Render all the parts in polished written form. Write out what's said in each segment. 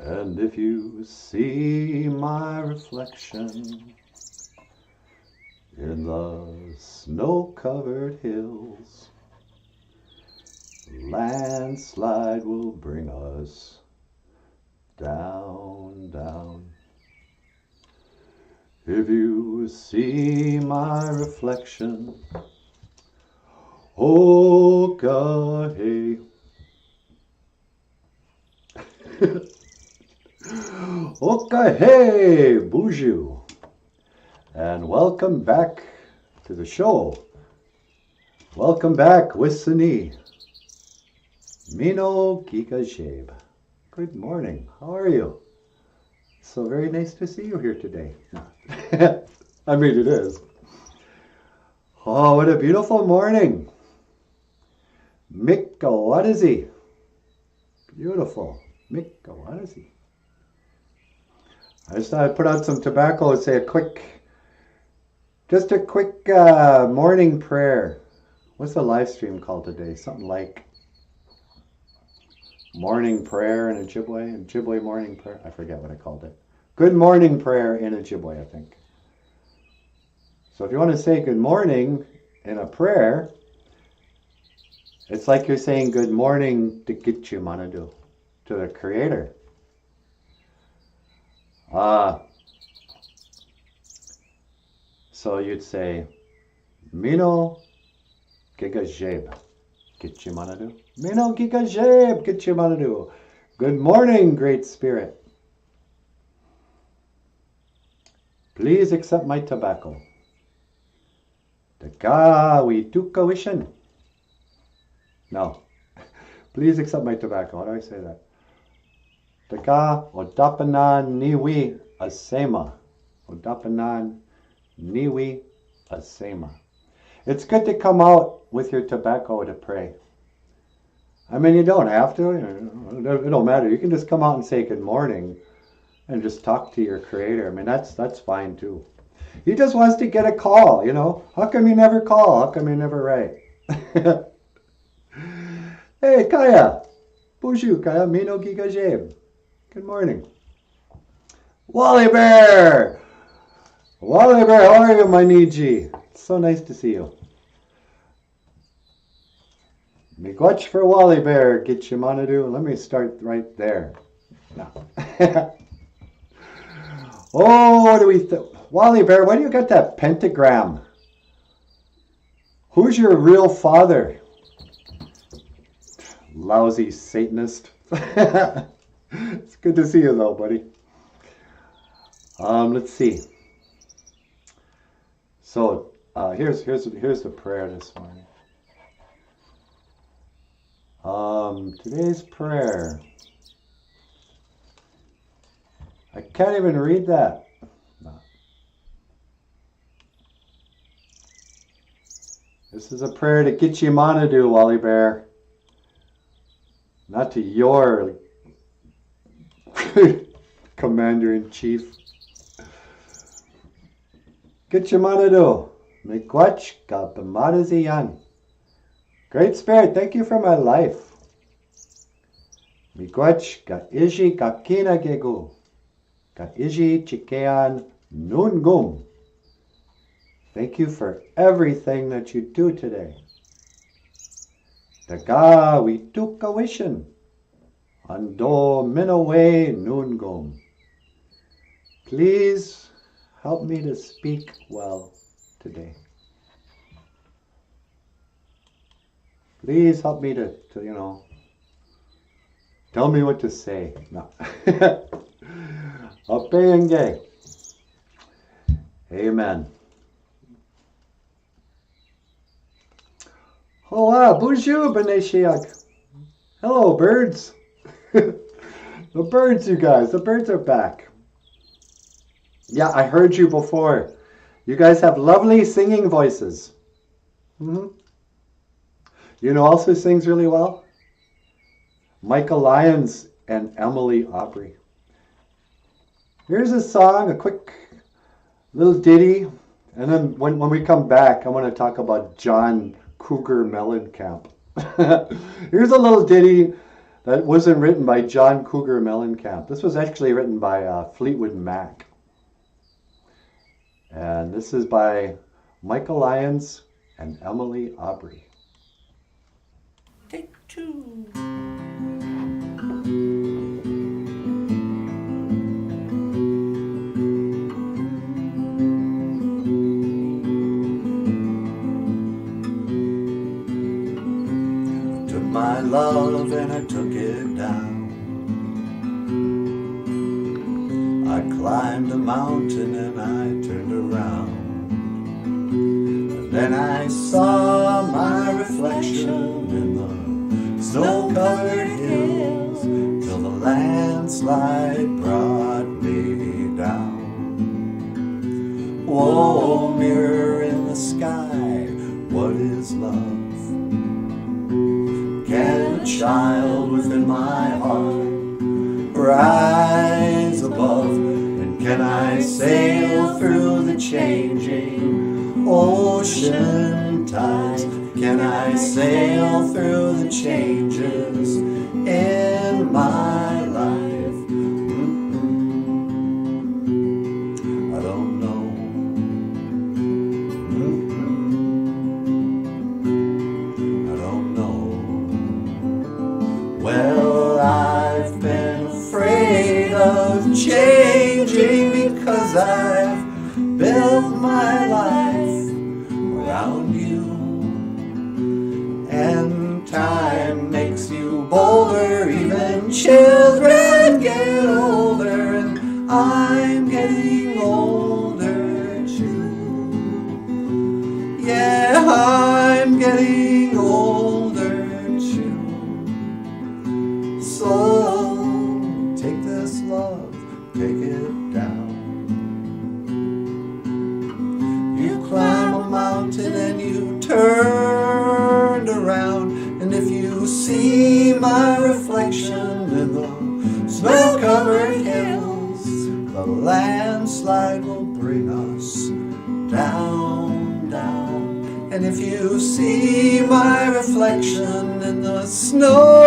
And if you see my reflection in the snow-covered hills, landslide will bring us down, down. If you see my reflection, oh God, hey. Okay, hey, BOOZHOO, and welcome back to the show. Welcome back, Wissani. Mino Gigajeb. Good morning. How are you? So very nice to see you here today. I mean, it is. Oh, what a beautiful morning. Mikka, what is he? Beautiful. Mikka, what is he? I just thought I'd put out some tobacco and say a quick morning prayer. What's the live stream called today? Something like Morning Prayer in Ojibwe? Ojibwe Morning Prayer? I forget what I called it. Good Morning Prayer in Ojibwe, I think. So if you want to say good morning in a prayer, it's like you're saying good morning to Gitchu Manadu, to the Creator. So you'd say, Mino Gigajeb, Gitchimanadu. Mino Gigajeb, Gitchimanadu. Good morning, Great Spirit. Please accept my tobacco. Taka we tukawishan. No. Please accept my tobacco. How do I say that? Taka odapanan niwi asema. Odapanan niwi asema. It's good to come out with your tobacco to pray. I mean, you don't have to. It don't matter. You can just come out and say good morning and just talk to your Creator. I mean, that's fine too. He just wants to get a call, you know. How come you never call? How come you never write? Hey, Kaya. BOOZHOO, Kaya. Mino Gigajeb. Good morning. Wally Bear! Wally Bear, how are you, my Niji? It's so nice to see you. Miigwech for Wally Bear, Gitchimanadu. Let me start right there. No. Oh, what do we Wally Bear, why do you got that pentagram? Who's your real father? Lousy Satanist. It's good to see you though, buddy. Let's see. So here's the prayer this morning. Today's prayer. I can't even read that. No. This is a prayer to Gitchimanadu, Wally Bear. Not to your Commander-in-Chief. Gitchimanadu, Miigwech ka bamadaziyan. Great Spirit, thank you for my life. Miigwech ka iji ka kina gegu. Ka iji chikean nungum. Thank you for everything that you do today. Daga we tukawishin. Ando minowe nungum. Please help me to speak well today. Please help me to tell me what to say. No. Apeyenge. Amen. Oh, wow, BOOZHOO, Beneshiak. Hello, birds. The birds, you guys. The birds are back. Yeah, I heard you before. You guys have lovely singing voices. You know also sings really well? Michael Lyons and Emily Aubrey. Here's a song, a quick little ditty. And then when we come back, I want to talk about John Cougar Mellencamp. Here's a little ditty That wasn't written by John Cougar Mellencamp. This was actually written by Fleetwood Mac. And this is by Michael Lyons and Emily Aubrey. Take two. Took my love and I took it down. I climbed a mountain and I turned around. And then I saw my reflection in the snow-covered hills, till the landslide brought me down. Whoa, mirror in the sky, what is love? Can a child within my heart rise above? And can I sail through the changing ocean tides? Can I sail through the changes in my life? I don't know. I don't know. Well, I've been afraid of changing because I've built my life around you. And time makes you bolder, even children get older, and I'm getting older too. Yeah, I'm getting older too. So take this love, take it down. You climb a mountain and you turned around, and if you see my reflection in the snow-covered hills, the landslide will bring us down, down. And if you see my reflection in the snow-covered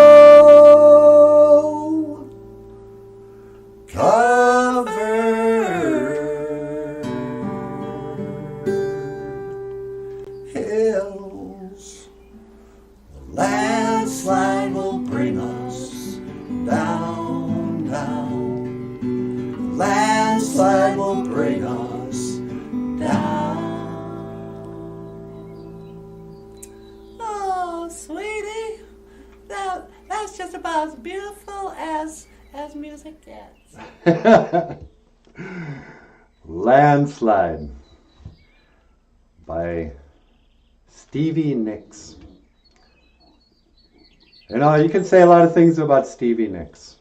hills, the landslide will bring us down, down. The landslide will bring us down. Oh, sweetie, that's just about as beautiful as music gets. Landslide by Stevie Nicks. You know, you can say a lot of things about Stevie Nicks.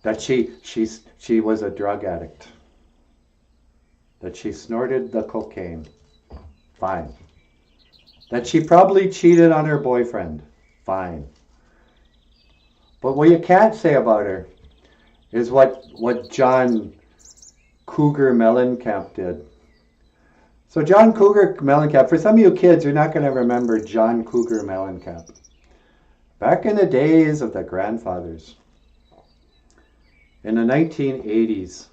That she was a drug addict. That she snorted the cocaine. Fine. That she probably cheated on her boyfriend. Fine. But what you can't say about her is what John Cougar Mellencamp did. So John Cougar Mellencamp, for some of you kids, you're not going to remember John Cougar Mellencamp. Back in the days of the grandfathers, in the 1980s,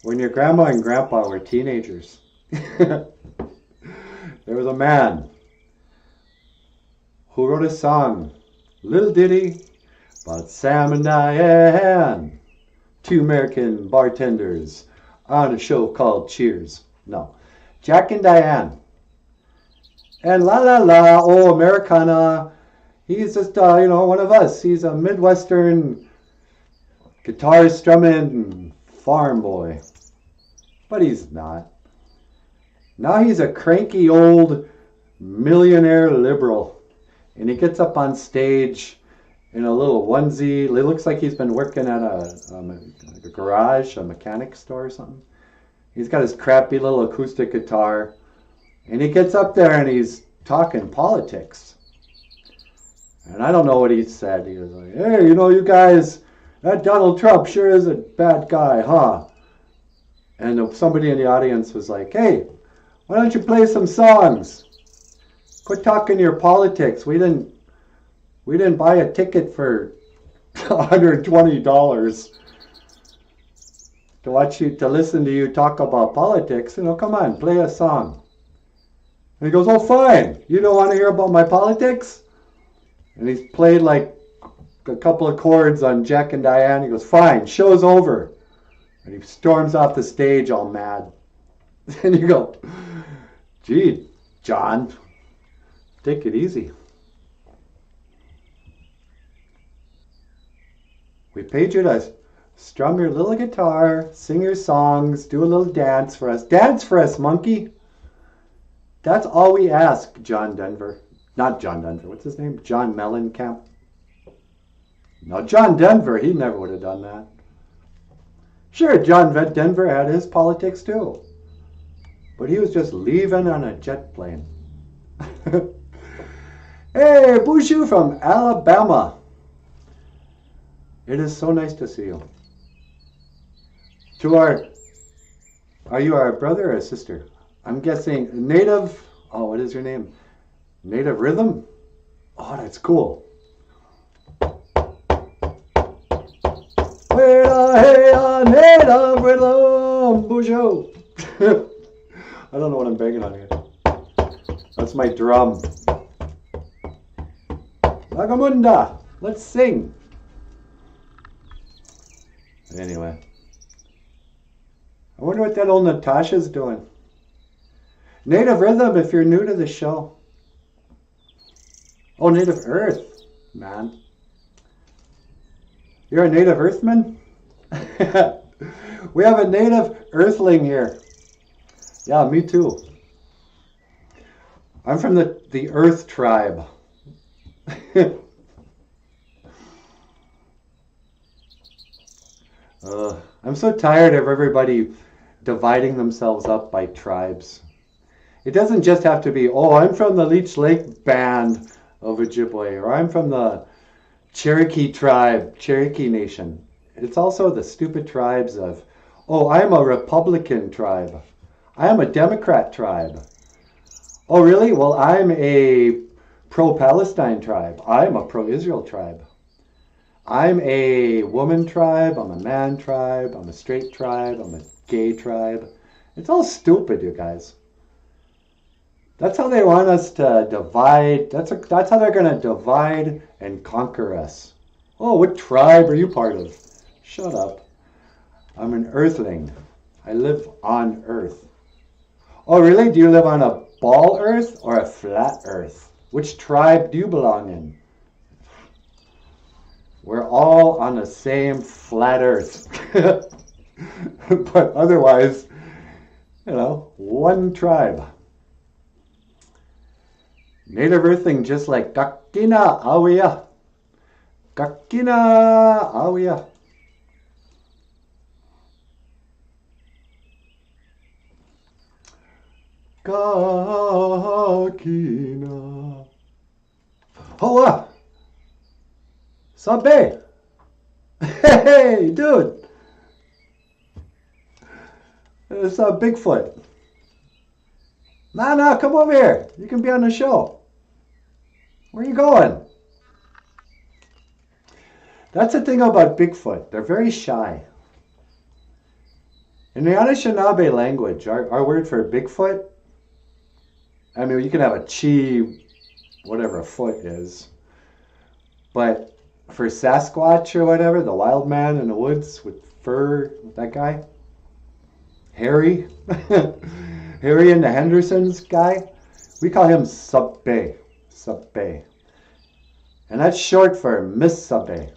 when your grandma and grandpa were teenagers, there was a man who wrote a song, little ditty about Sam and Diane, two American bartenders on a show called Cheers. No, Jack and Diane. And la la la, oh Americana, he's just, one of us. He's a Midwestern guitar strumming farm boy. But he's not. Now he's a cranky old millionaire liberal. And he gets up on stage in a little onesie. It looks like he's been working at a garage, a mechanic store or something. He's got his crappy little acoustic guitar. And he gets up there and he's talking politics. And I don't know what he said. He was like, hey, you guys, that Donald Trump sure is a bad guy, huh? And somebody in the audience was like, hey, why don't you play some songs? Quit talking your politics. We didn't We didn't buy a ticket for $120 to watch you, to listen to you talk about politics. You know, come on, play a song. And he goes, oh, fine. You don't want to hear about my politics? And he's played like a couple of chords on Jack and Diane. He goes, fine, show's over. And he storms off the stage all mad. And you go, gee, John, take it easy. We paid you to strum your little guitar, sing your songs, do a little dance for us. Dance for us, monkey. That's all we ask, John Denver. Not John Denver. What's his name? John Mellencamp. No, John Denver. He never would have done that. Sure, John Denver had his politics too. But he was just leaving on a jet plane. Hey, BOOZHOO from Alabama. It is so nice to see you. Are you our brother or a sister? I'm guessing Native, oh, what is your name? Native Rhythm? Oh, that's cool. Hey, Native Rhythm, BOOZHOO. I don't know what I'm banging on here. That's my drum. Lagamunda, let's sing. Anyway, I wonder what that old Natasha's doing. Native Rhythm, if you're new to the show. Oh, Native Earth, man. You're a Native Earthman? We have a Native Earthling here. Yeah, me too. I'm from the Earth tribe. I'm so tired of everybody dividing themselves up by tribes. It doesn't just have to be, oh, I'm from the Leech Lake band of Ojibwe, or I'm from the Cherokee tribe, Cherokee Nation. It's also the stupid tribes of, oh, I'm a Republican tribe. I am a Democrat tribe. Oh, really? Well, I'm a pro-Palestine tribe. I'm a pro-Israel tribe. I'm a woman tribe. I'm a man tribe. I'm a straight tribe. I'm a gay tribe. It's all stupid, you guys. That's how they want us to divide. That's how they're going to divide and conquer us. Oh, what tribe are you part of? Shut up. I'm an earthling. I live on Earth. Oh, really? Do you live on a ball Earth or a flat Earth? Which tribe do you belong in? We're all on the same flat Earth. But otherwise, you know, one tribe. Native Earthling, just like Kakina Awiya. Kakina Awiya. Kakina. Hoa. Sabe. Hey, dude. It's Bigfoot. Nana, come over here. You can be on the show. Where are you going? That's the thing about Bigfoot. They're very shy. In the Anishinaabe language, our word for Bigfoot, I mean, you can have a chi, whatever a foot is. But for Sasquatch or whatever, the wild man in the woods with fur, that guy, Harry, Harry and the Hendersons guy, we call him Sabbe. Sabbe. And that's short for Miss Sabbe.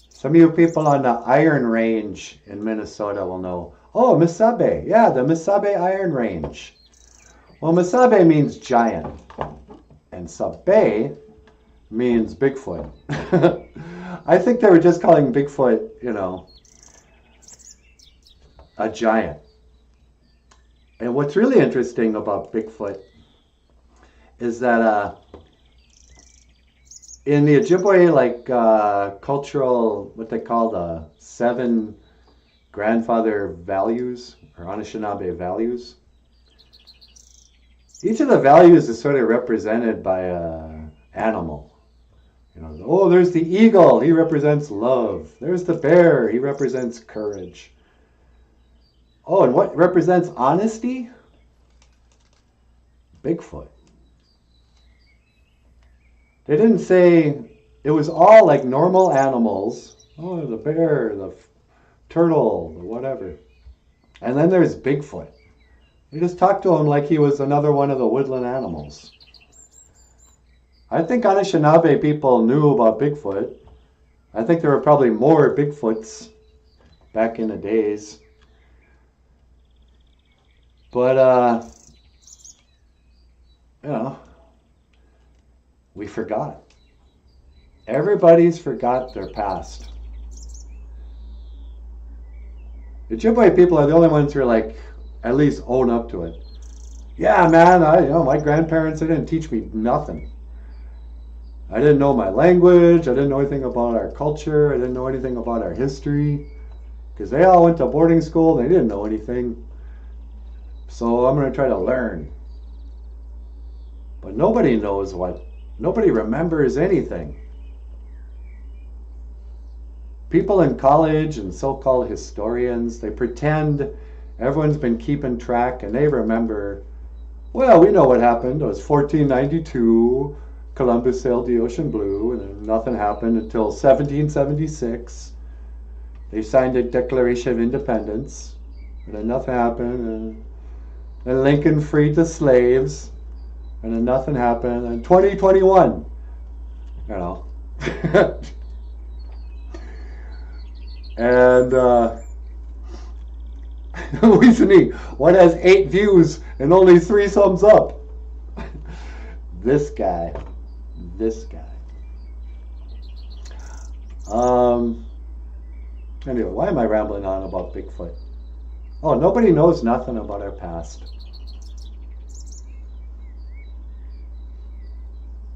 Some of you people on the Iron Range in Minnesota will know, oh, Miss Sabbe. Yeah, the Miss Sabbe Iron Range. Well, Miss Sabbe means giant. And Sabbe means Bigfoot. I think they were just calling Bigfoot, you know, a giant. And what's really interesting about Bigfoot is that in the Ojibwe, like cultural, what they call the 7 grandfather values, or Anishinaabe values, each of the values is sort of represented by an animal. You know, oh, there's the eagle. He represents love. There's the bear. He represents courage. Oh, and what represents honesty? Bigfoot. They didn't say, it was all like normal animals. Oh, the bear, the turtle, the whatever. And then there's Bigfoot. We just talked to him like he was another one of the woodland animals. I think Anishinaabe people knew about Bigfoot. I think there were probably more Bigfoots back in the days. But, you know, we forgot. Everybody's forgot their past. The Ojibwe people are the only ones who are like, at least own up to it. Yeah, man, my grandparents, they didn't teach me nothing. I didn't know my language. I didn't know anything about our culture. I didn't know anything about our history. Because they all went to boarding school and they didn't know anything. So I'm going to try to learn. But nobody knows nobody remembers anything. People in college and so-called historians, they pretend everyone's been keeping track and they remember, well, we know what happened. It was 1492, Columbus sailed the ocean blue, and then nothing happened until 1776. They signed a Declaration of Independence, and then nothing happened. And Lincoln freed the slaves, and then nothing happened. And 2021, you know. And Louisiana, one has 8 views and only 3 thumbs up. This guy. Anyway, why am I rambling on about Bigfoot? Oh, nobody knows nothing about our past.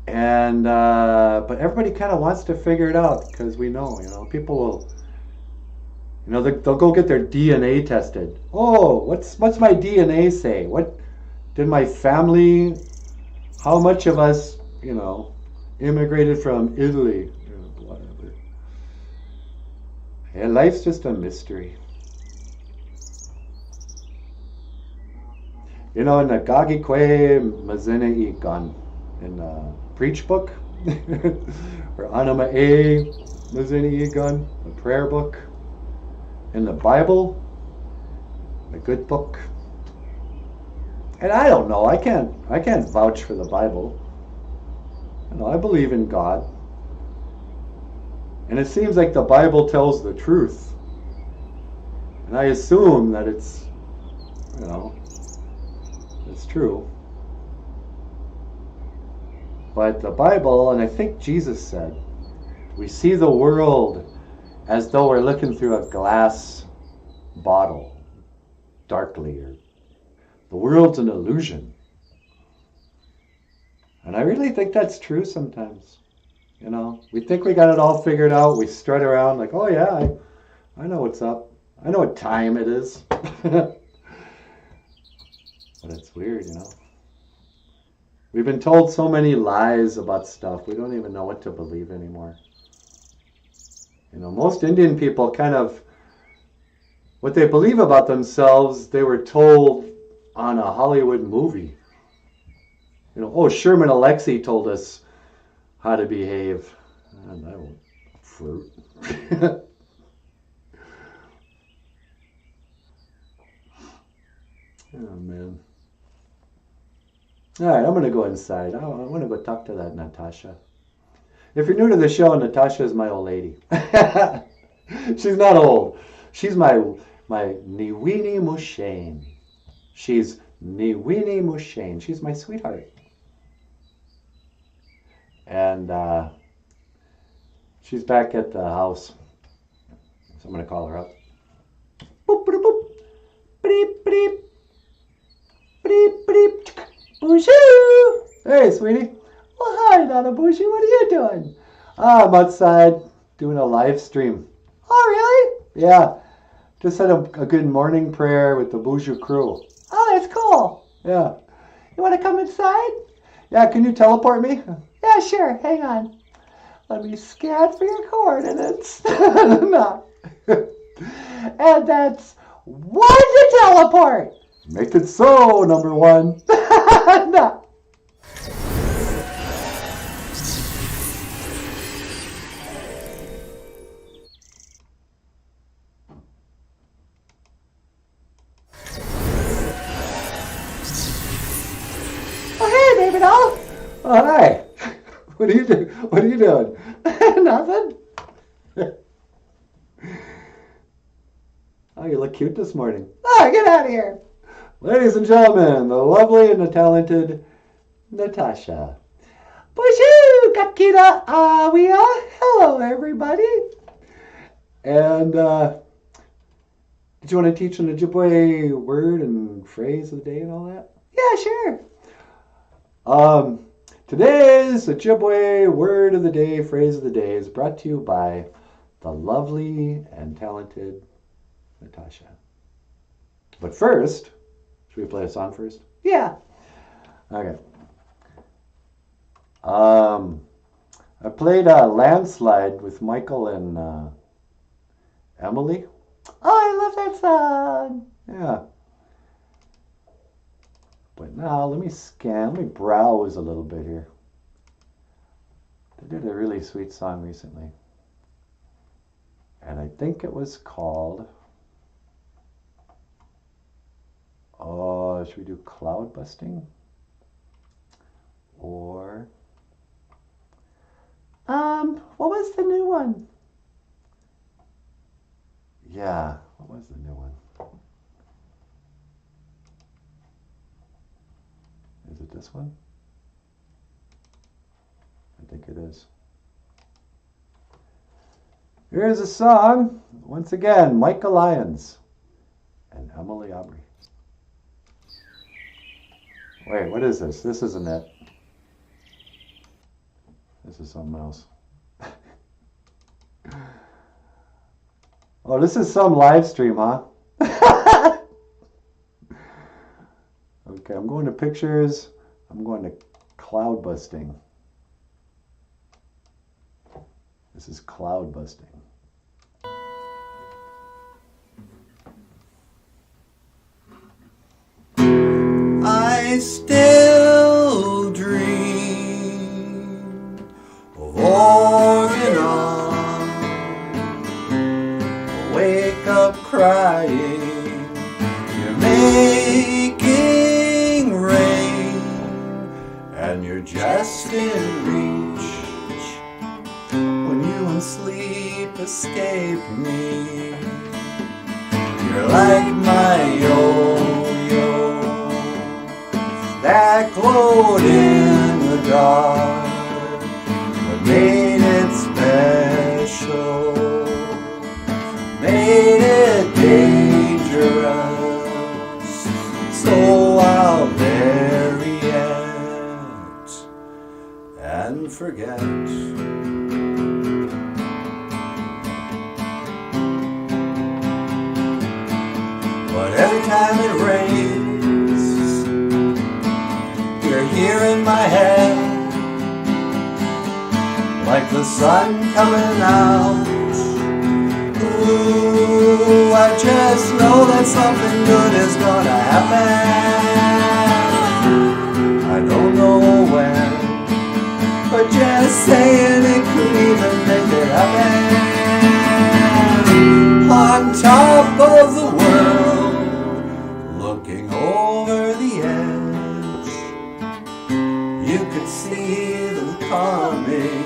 And but everybody kind of wants to figure it out because we know, people will. They'll go get their DNA tested. Oh, what's my DNA say? What did my family? How much of us, immigrated from Italy? Whatever. Yeah, life's just a mystery. In the Gagikwe Mazene Igan, in the preach book, or Anama E Mazene Igan, the prayer book. In the Bible, a good book. And I don't know, I can't vouch for the Bible. I believe in God. And it seems like the Bible tells the truth. And I assume that it's true. But the Bible, and I think Jesus said, we see the world as though we're looking through a glass bottle, darkly, or the world's an illusion. And I really think that's true sometimes. We think we got it all figured out. We strut around like, oh yeah, I know what's up. I know what time it is. But it's weird, We've been told so many lies about stuff, we don't even know what to believe anymore. Most Indian people what they believe about themselves, they were told on a Hollywood movie. Sherman Alexie told us how to behave. And I won't fruit. Oh, man. All right, I'm going to go inside. I want to go talk to that Natasha. If you're new to the show, Natasha is my old lady. She's not old. She's my Niwini Mushane. She's Niwini Mushane. She's my sweetheart. And she's back at the house. So I'm going to call her up. Boop, boop, boop. Beep, beep. Beep, beep. BOOZHOO! Hey, sweetie. Well, hi, NANABOOZHOO. What are you doing? I'm outside doing a live stream. Oh, really? Yeah. Just had a good morning prayer with the BOOZHOO crew. Oh, that's cool. Yeah. You want to come inside? Yeah, can you teleport me? Yeah, sure. Hang on. Let me scan for your coordinates. No. And that's 1 to teleport. Make it so, number 1. No. Oh, hey, David O. Oh, hi. What are you doing? What are you doing? Nothing. Oh, you look cute this morning. Oh, get out of here. Ladies and gentlemen, the lovely and the talented Natasha. BOOZHOO, Kapkita, Awia. Hello, everybody. And did you want to teach an Ojibwe word and phrase of the day and all that? Yeah, sure. Today's Ojibwe word of the day, phrase of the day is brought to you by the lovely and talented Natasha. But first, should we play a song first? Yeah. Okay. I played a Landslide with Michael and Emily. Oh, I love that song. Yeah. But now let me browse a little bit here. They did a really sweet song recently. And I think it was called, should we do Cloud Busting? Or, what was the new one? Yeah, what was the new one? Is it this one? I think it is. Here's a song, once again, Michael Lyons and Emily Aubrey. Wait, what is this? This isn't it. This is something else. Oh, this is some live stream, huh? Okay, I'm going to pictures. I'm going to cloud busting. This is cloud busting. I still dream of Oregon. Wake up crying, you're making rain, and you're just in reach when you in sleep escape me. You're like my yo-yo that glowed in the dark. What made it special made it dangerous, so I'll bury it and forget. But every time it rains, you're here in my head, like the sun coming out. Ooh, I just know that something good is gonna happen. I don't know when, but just saying it could even make it happen. On top of the world, looking over the edge, you could see them coming.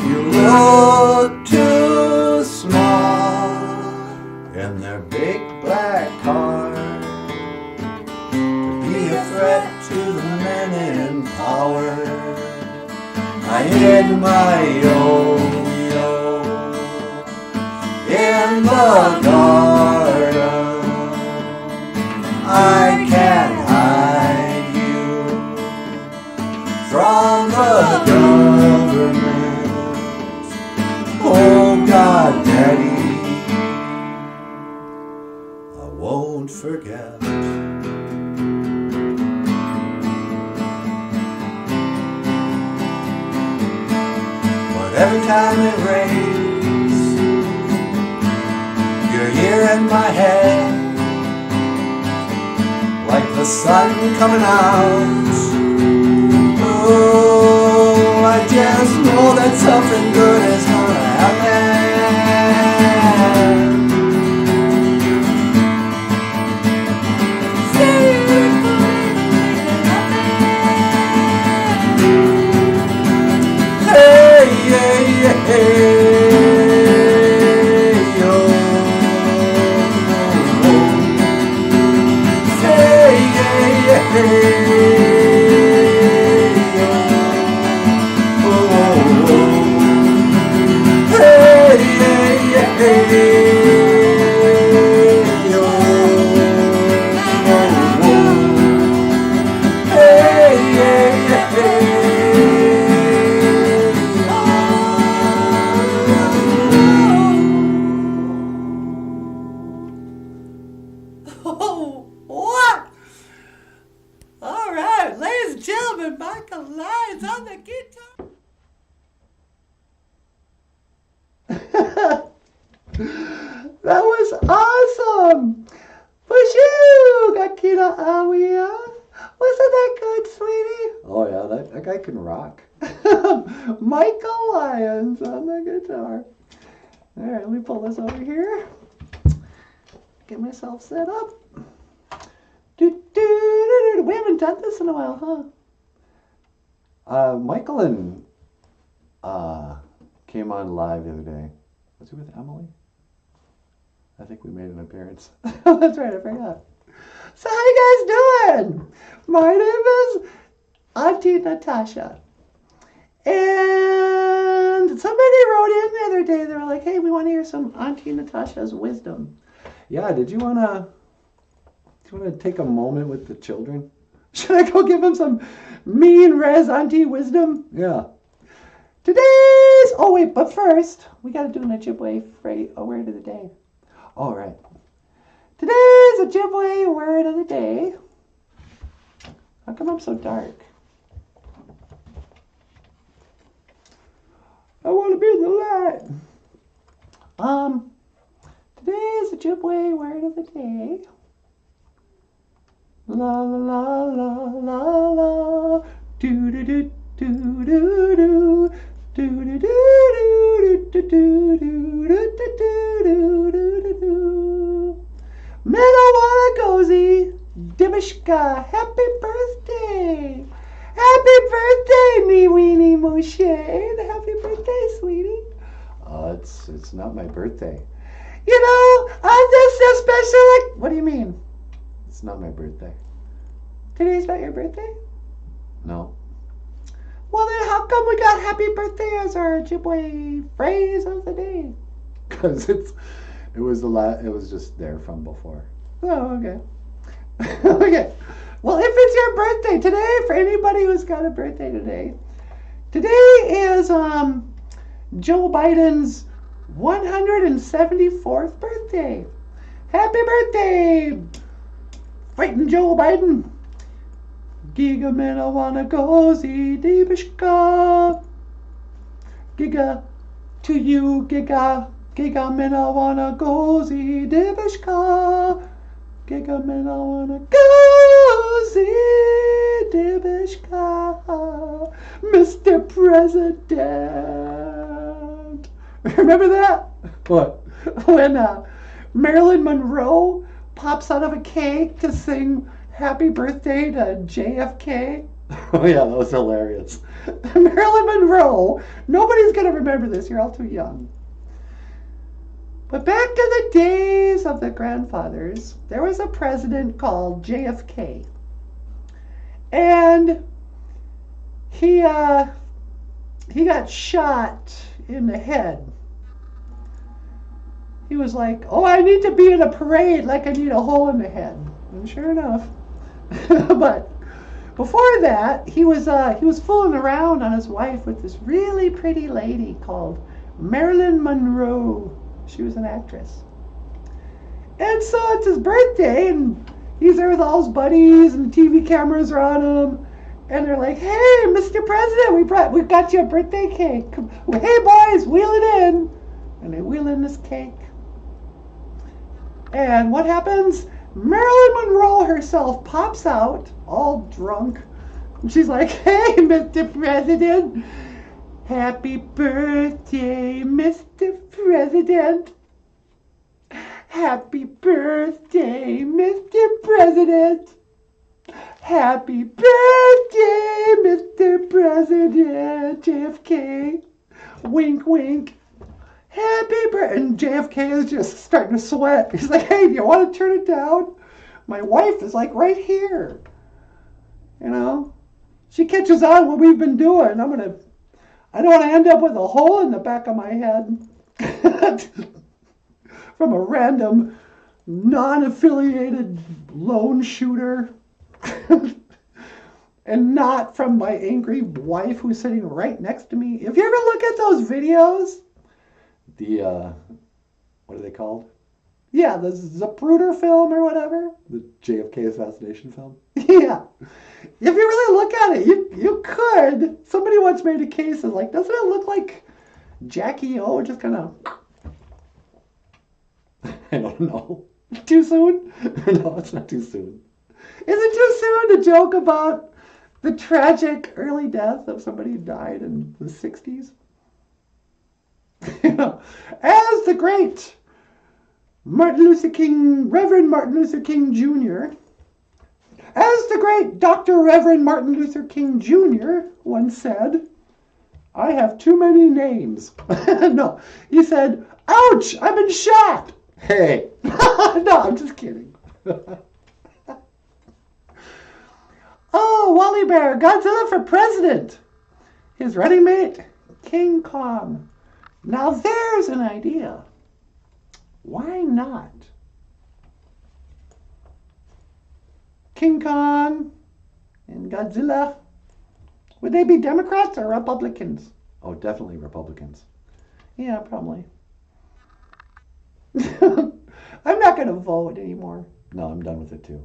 You look too small in their big black car to be a threat to the men in power. I hid my yo-yo in the garden. I can't hide you from the government. Oh God, Daddy, I won't forget. But every it rains. You're here in my head, like the sun coming out. Oh, I just know that something good is gonna happen. Hey, hey, hey, yo. Hey, hey, hey. Oh, what? All right, ladies and gentlemen, Michael Lyons on the guitar. That was awesome! BOOZHOO! Gakina Awia! Wasn't that good, sweetie? Oh yeah, that guy can rock. Michael Lyons on the guitar. Alright, let me pull this over here. Get myself set up. We haven't done this in a while, huh? Michael and came on live the other day. Was he with Emily? I think we made an appearance. That's right, I forgot. So how you guys doing? My name is Auntie Natasha. And somebody wrote in the other day, they were like, hey, we want to hear some Auntie Natasha's wisdom. Yeah, did you want to take a moment with the children? Should I go give them some mean res auntie wisdom? Yeah. Oh wait, but first, we got to do an Ojibwe phrase, a word of the day. All right. Today's Ojibwe word of the day. How come I'm so dark? I want to be in the light. Today's Ojibwe word of the day. La la la la la la. Do do do do do do. Do do do do do do do do do do do. Menawanagozi Dibishka, happy birthday! Happy birthday, me weenie Moshe! Happy birthday, sweetie. It's not my birthday. You know, I'm just so special. Like, what do you mean? It's not my birthday. Today's not your birthday? No. Well then, how come we got happy birthday as our Ojibwe phrase of the day? Because it was just there from before. Oh, okay. Okay. Well, if it's your birthday today, for anybody who's got a birthday today is Joe Biden's 174th birthday. Happy birthday, fighting Joe Biden. Giga mena wanna go see Dibishka. Giga to you, Giga. Giga mena wanna go see Dibishka. Giga mena wanna go see Dibishka. Mr. President. Remember that? What? When Marilyn Monroe pops out of a cake to sing happy birthday to JFK. Oh yeah, that was hilarious. Marilyn Monroe. Nobody's going to remember this. You're all too young. But back to the days of the grandfathers, there was a president called JFK. And he got shot in the head. He was like, oh, I need to be in a parade like I need a hole in the head. And sure enough. But before that, he was fooling around on his wife with this really pretty lady called Marilyn Monroe. She was an actress. And so it's his birthday, and he's there with all his buddies, and the TV cameras are on him. And they're like, hey, Mr. President, we got you a birthday cake. Hey, boys, wheel it in. And they wheel in this cake. And what happens? Marilyn Monroe herself pops out, all drunk. And she's like, hey, Mr. President. Happy birthday, Mr. President. Happy birthday, Mr. President. Happy birthday, Mr. President. JFK. Wink, wink. Happy birthday. And JFK is just starting to sweat. He's like, hey, do you want to turn it down? My wife is like right here. You know? She catches on what we've been doing. I don't want to end up with a hole in the back of my head. From a random, non-affiliated lone shooter. And not from my angry wife who's sitting right next to me. If you ever look at those videos, what are they called? Yeah, the Zapruder film or whatever. The JFK assassination film. Yeah. If you really look at it, you could. Somebody once made a case of like, doesn't it look like Jackie O just kind of... I don't know. Too soon? No, it's not too soon. Is it too soon to joke about the tragic early death of somebody who died in the 60s? As the great Reverend Martin Luther King Jr., as the great Dr. Reverend Martin Luther King Jr. once said, I have too many names. No, he said, ouch, I've been shot. Hey. No, I'm just kidding. Oh, Wally Bear, Godzilla for president. His running mate, King Kong. Now there's an idea. Why not? King Kong and Godzilla. Would they be Democrats or Republicans? Oh, definitely Republicans. Yeah, probably. I'm not going to vote anymore. No, I'm done with it too.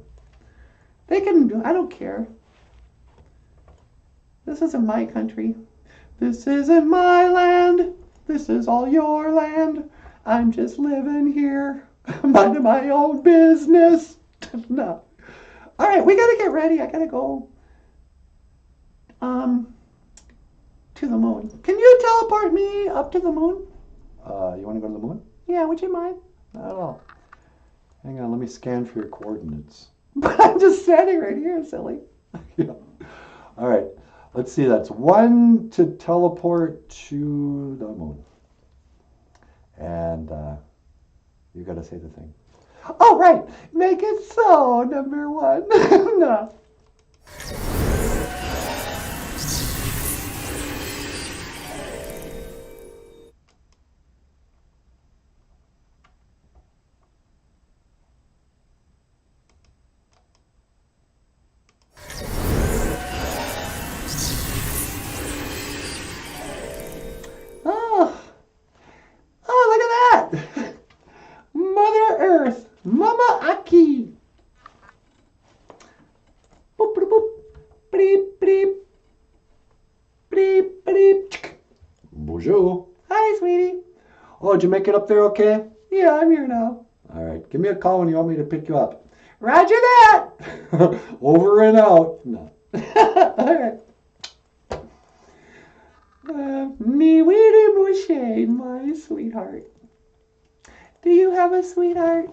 They can do, I don't care. This isn't my country. This isn't my land. This is all your land. I'm just living here, minding my own business. No. All right, we got to get ready. I got to go to the moon. Can you teleport me up to the moon? You want to go to the moon? Yeah, would you mind? Not at all. Hang on, let me scan for your coordinates. But I'm just standing right here, silly. Yeah. All right. Let's see. That's 1 to teleport to the moon. And you got to say the thing. Oh, right. Make it so, number 1. No. BOOZHOO. Hi, sweetie. Oh, did you make it up there okay? Yeah, I'm here now. All right. Give me a call when you want me to pick you up. Roger that. Over and out. No. All right. Me weedy Boucher, my sweetheart. Do you have a sweetheart?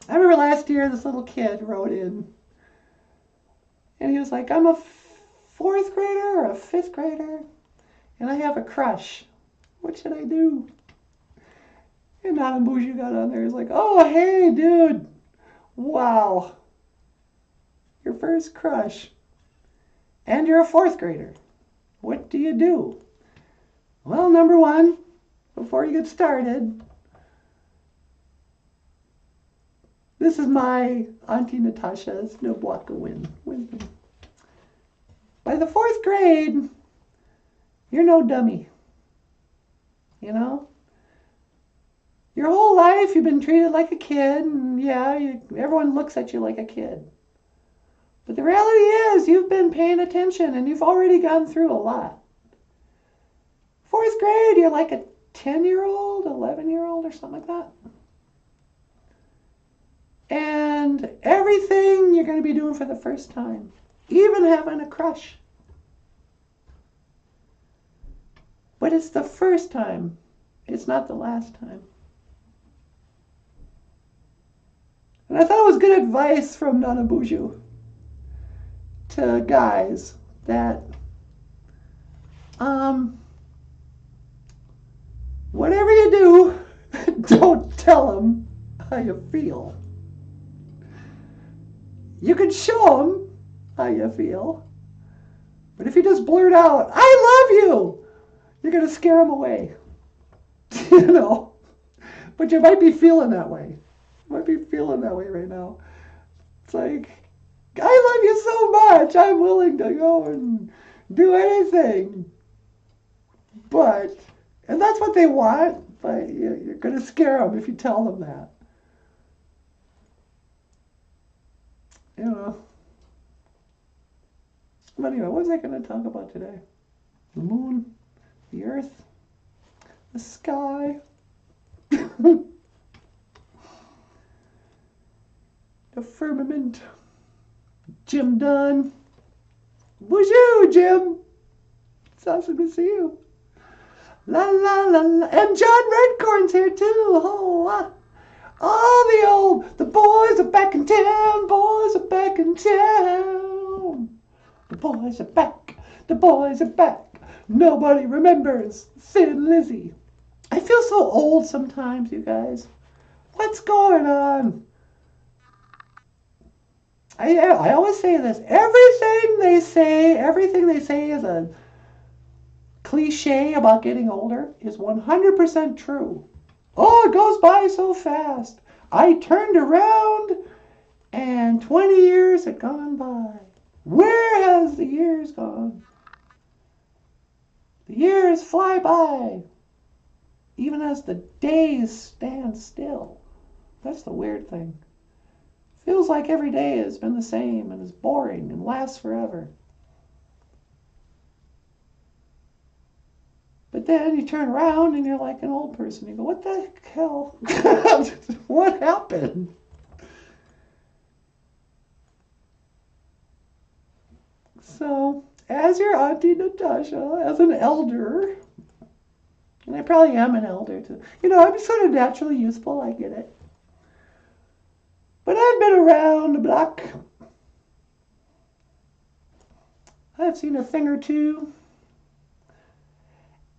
I remember last year this little kid wrote in and he was like, I'm a 4th grader or a 5th grader and I have a crush. What should I do? And NANABOOZHOO got on there. He's like, oh, hey, dude. Wow. Your first crush. And you're a 4th grader. What do you do? Well, number 1, before you get started, this is my Auntie Natasha's Nobwaka wisdom. By the 4th grade, you're no dummy. You know? Your whole life you've been treated like a kid, and yeah, everyone looks at you like a kid. But the reality is you've been paying attention and you've already gone through a lot. 4th grade, you're like a 10-year-old, 11-year-old or something like that. And everything you're going to be doing for the first time, even having a crush. But it's the first time. It's not the last time. And I thought it was good advice from NANABOOZHOO to guys that whatever you do, don't tell them how you feel. You can show them how you feel, but if you just blurt out, "I love you," you're going to scare them away. You know? But you might be feeling that way. You might be feeling that way right now. It's like, "I love you so much, I'm willing to go and do anything." But, and that's what they want, but you're going to scare them if you tell them that. You know. But anyway, what was I going to talk about today? The moon, the earth, the sky, the firmament, Jim Dunn. BOOZHOO, Jim. It's awesome to see you. La la la la. And John Redcorn's here too. Oh, the boys are back in town. Boys are back in town. The boys are back. The boys are back. Nobody remembers Thin Lizzy. I feel so old sometimes, you guys. What's going on? I always say this. Everything they say is a cliche about getting older is 100% true. Oh, it goes by so fast. I turned around and 20 years had gone by. Where has the years gone? The years fly by, even as the days stand still. That's the weird thing. Feels like every day has been the same and is boring and lasts forever. But then you turn around and you're like an old person. You go, "What the hell? What happened?" So, as your Auntie Natasha, as an elder, and I probably am an elder too. You know, I'm sort of naturally youthful, I get it. But I've been around the block. I've seen a thing or two.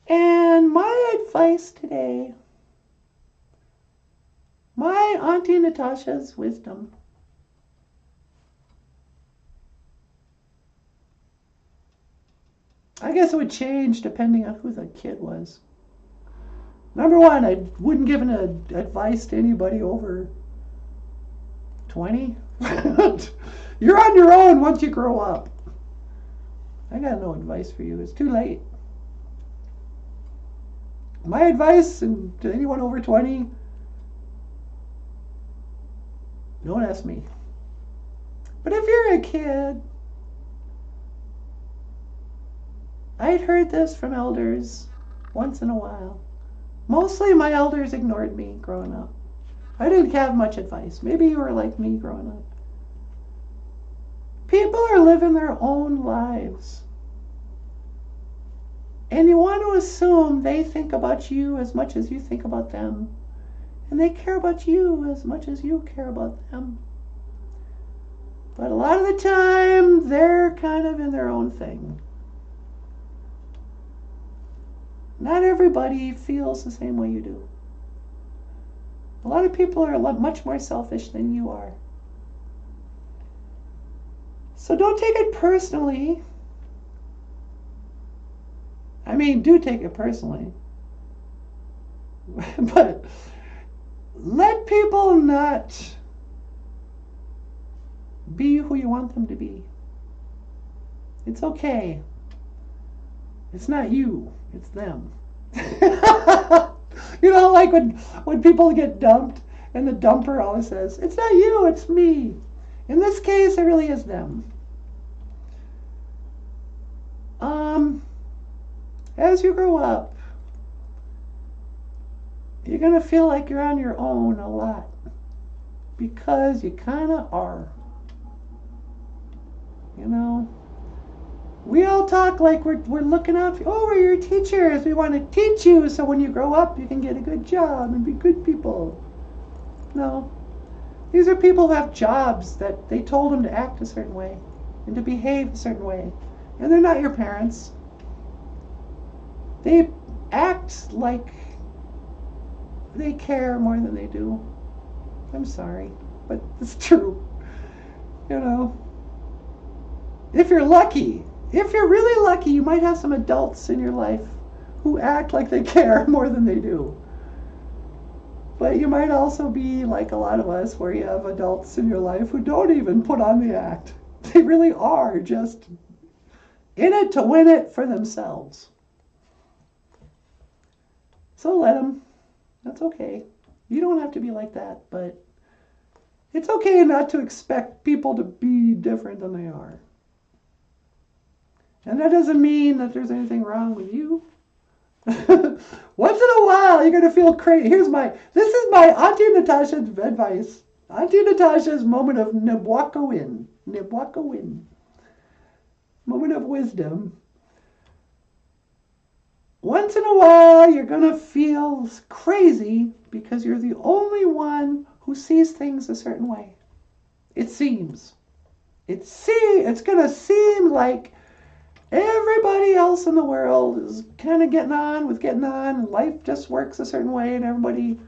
And my advice today, my Auntie Natasha's wisdom, I guess it would change depending on who the kid was. Number one, I wouldn't give advice to anybody over 20. You're on your own once you grow up. I got no advice for you. It's too late. My advice to anyone over 20, don't ask me. But if you're a kid, I'd heard this from elders once in a while. Mostly my elders ignored me growing up. I didn't have much advice. Maybe you were like me growing up. People are living their own lives. And you want to assume they think about you as much as you think about them. And they care about you as much as you care about them. But a lot of the time, they're kind of in their own thing. Not everybody feels the same way you do. A lot of people are much more selfish than you are. So don't take it personally. I mean, do take it personally. But let people not be who you want them to be. It's okay. It's not you, it's them. You know, like when people get dumped and the dumper always says, "It's not you, it's me." In this case, it really is them. As you grow up, you're going to feel like you're on your own a lot. Because you kind of are. You know? We all talk like we're looking out for, oh, we're your teachers. We want to teach you so when you grow up you can get a good job and be good people. No. These are people who have jobs that they told them to act a certain way and to behave a certain way. And they're not your parents. They act like they care more than they do. I'm sorry, but it's true. You know. If you're lucky, if you're really lucky, you might have some adults in your life who act like they care more than they do. But you might also be like a lot of us where you have adults in your life who don't even put on the act. They really are just in it to win it for themselves. So let them. That's okay. You don't have to be like that, but it's okay not to expect people to be different than they are. And that doesn't mean that there's anything wrong with you. Once in a while, you're going to feel crazy. This is my Auntie Natasha's advice. Auntie Natasha's moment of Nibwakawin. Moment of wisdom. Once in a while, you're going to feel crazy because you're the only one who sees things a certain way. It seems. It's going to seem like everybody else in the world is kind of getting on, and life just works a certain way, and everybody,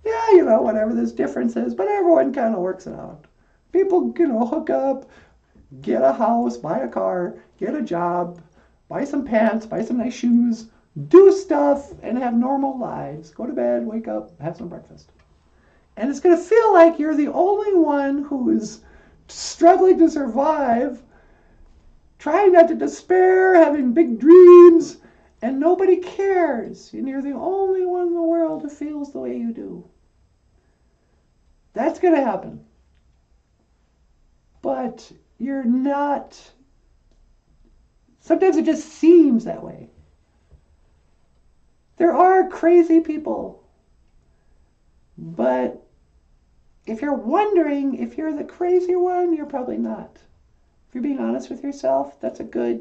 yeah, you know, whatever, there's differences, but everyone kind of works it out. People, you know, hook up, get a house, buy a car, get a job, buy some pants, buy some nice shoes, do stuff, and have normal lives. Go to bed, wake up, have some breakfast. And it's going to feel like you're the only one who is struggling to survive, trying not to despair, having big dreams, and nobody cares. And you're the only one in the world who feels the way you do. That's going to happen. But you're not. Sometimes it just seems that way. There are crazy people. But if you're wondering if you're the crazy one, you're probably not. If you're being honest with yourself, that's a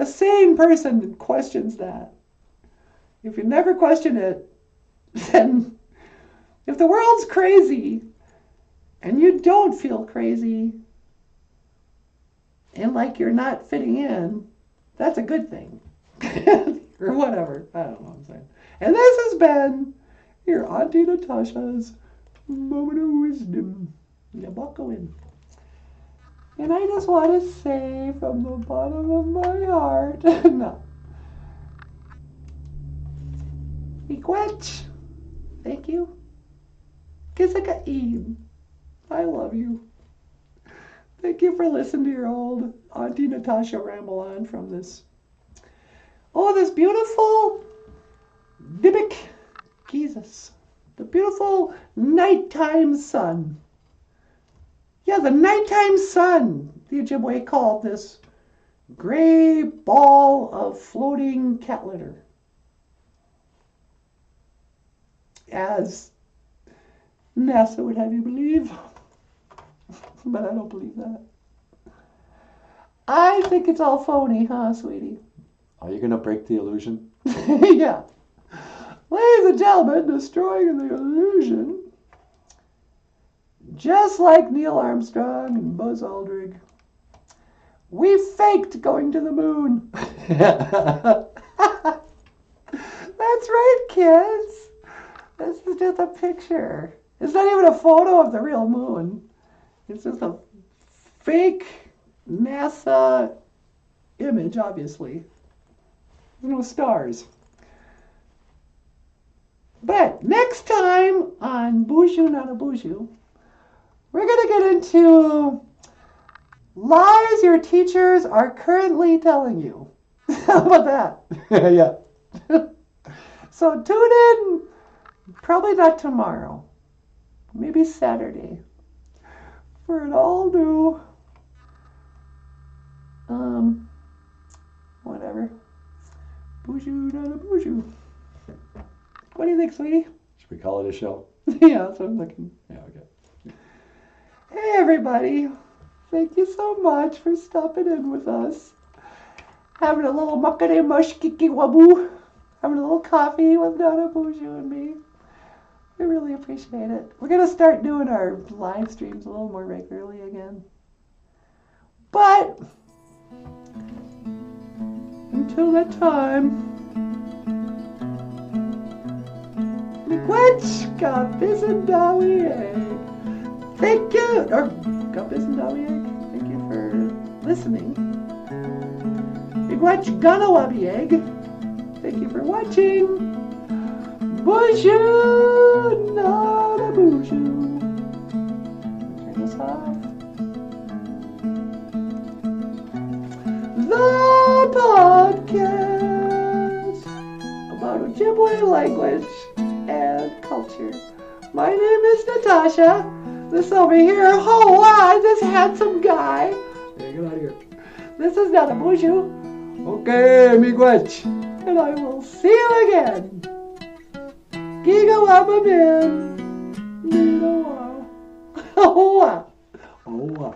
sane person questions that. If you never question it, then if the world's crazy and you don't feel crazy and like you're not fitting in, that's a good thing. Or whatever. I don't know what I'm saying. And this has been your Auntie Natasha's moment of wisdom. Nabokowin. And I just want to say from the bottom of my heart, no. Miigwech. Thank you. Kisakaim. I love you. Thank you for listening to your old Auntie Natasha ramble on from this. Oh, this beautiful Bibik Jesus. The beautiful nighttime sun. Yeah, the nighttime sun, the Ojibwe called this gray ball of floating cat litter. As NASA would have you believe. But I don't believe that. I think it's all phony, huh, sweetie? Are you going to break the illusion? Yeah. Ladies and gentlemen, destroying the illusion. Just like Neil Armstrong and Buzz Aldrin, we faked going to the moon. That's right, kids. This is just a picture. It's not even a photo of the real moon. It's just a fake NASA image, obviously. There's no stars. But next time on BOOZHOO, NANABOOZHOO, we're going to get into lies your teachers are currently telling you. How about that? Yeah. So tune in, probably not tomorrow, maybe Saturday, for an all new Whatever. BOOZHOO, NANABOOZHOO. What do you think, sweetie? Should we call it a show? Yeah, that's what I'm looking. Yeah, okay. Hey, everybody. Thank you so much for stopping in with us. Having a little muckety mush kiki waboo. Having a little coffee with NANABOOZHOO and me. We really appreciate it. We're going to start doing our live streams a little more regularly again. But until that time, miigwech kabisandawieg. Thank you, or kabisandawieg. Thank you for listening. Miigwech ganawabieg. Thank you for watching. BOOZHOO, NANABOOZHOO. Turn this off. The podcast about Ojibwe language and culture. My name is Natasha. This over here, oh, this handsome guy. Hey, get out of here. This is NANABOOZHOO. Okay, miigwech. And I will see you again. Giga Wabba Min. Oh, Oh,